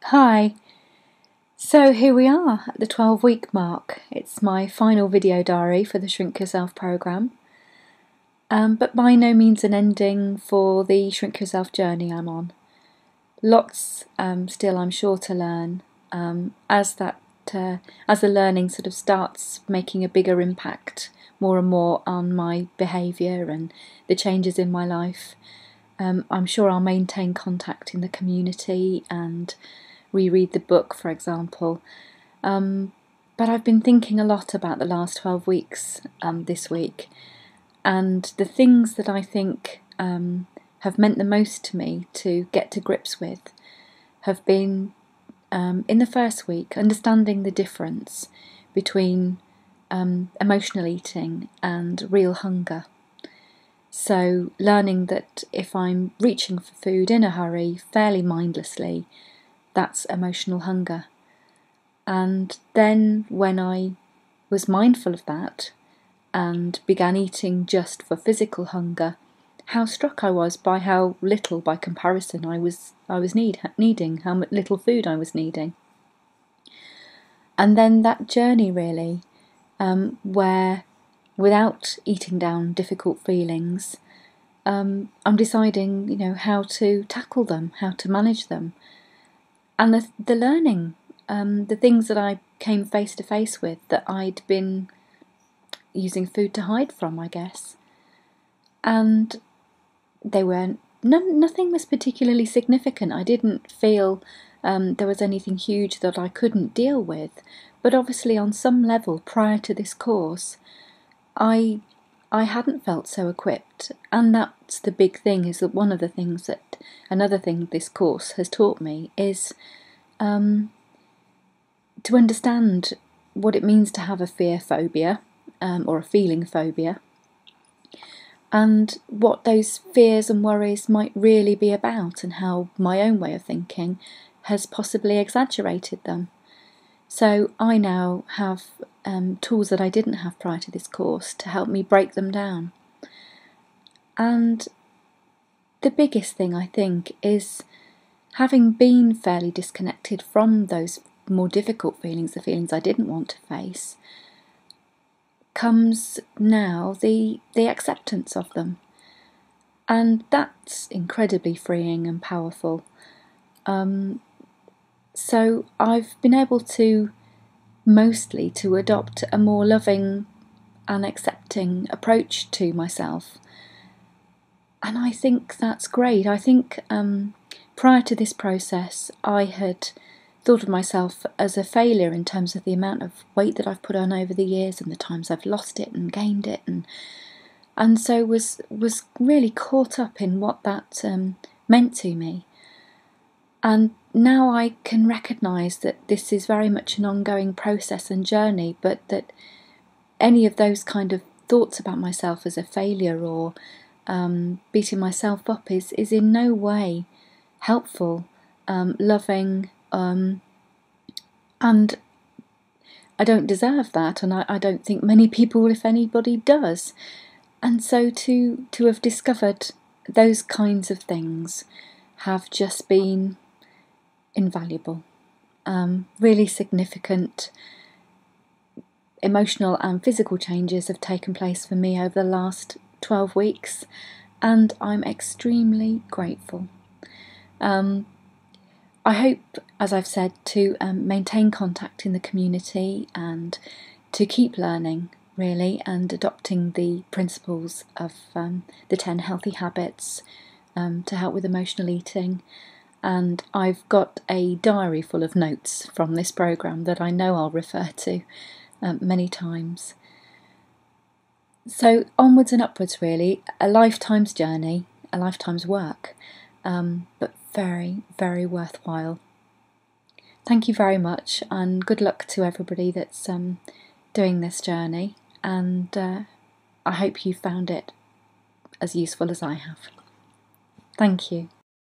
Hi, so here we are at the 12-week mark. It's my final video diary for the Shrink Yourself programme, but by no means an ending for the Shrink Yourself journey I'm on. Lots still, I'm sure, to learn as the learning sort of starts making a bigger impact more and more on my behaviour and the changes in my life. I'm sure I'll maintain contact in the community and reread the book, for example. But I've been thinking a lot about the last 12 weeks this week, and the things that I think have meant the most to me to get to grips with have been, in the first week, understanding the difference between emotional eating and real hunger. So learning that if I'm reaching for food in a hurry, fairly mindlessly, that's emotional hunger. And then when I was mindful of that and began eating just for physical hunger, how struck I was by how little, by comparison, I was needing, how little food I was needing. And then that journey really, where without eating down difficult feelings, I'm deciding, how to tackle them, how to manage them. And the learning, the things that I came face to face with that I'd been using food to hide from, I guess. And they weren't, nothing was particularly significant. I didn't feel there was anything huge that I couldn't deal with. But obviously on some level prior to this course, I hadn't felt so equipped. And that's the big thing, is that another thing this course has taught me is to understand what it means to have a fear phobia or a feeling phobia, and what those fears and worries might really be about, and how my own way of thinking has possibly exaggerated them. So I now have tools that I didn't have prior to this course to help me break them down. And the biggest thing, I think, is having been fairly disconnected from those more difficult feelings, the feelings I didn't want to face, comes now the acceptance of them. And that's incredibly freeing and powerful. So I've been able to mostly to adopt a more loving and accepting approach to myself. And I think that's great. I think prior to this process, I had thought of myself as a failure in terms of the amount of weight that I've put on over the years and the times I've lost it and gained it, and so was really caught up in what that meant to me. And now I can recognise that this is very much an ongoing process and journey, but that any of those kind of thoughts about myself as a failure or beating myself up is in no way helpful, loving, and I don't deserve that, and I don't think many people, if anybody, does. And so to have discovered those kinds of things have just been invaluable. Really significant emotional and physical changes have taken place for me over the last 12 weeks, and I'm extremely grateful. I hope, as I've said, to maintain contact in the community and to keep learning, really, and adopting the principles of the 10 healthy habits to help with emotional eating. And I've got a diary full of notes from this programme that I know I'll refer to many times. So onwards and upwards, really, a lifetime's journey, a lifetime's work, but very, very worthwhile. Thank you very much, and good luck to everybody that's doing this journey, and I hope you found it as useful as I have. Thank you.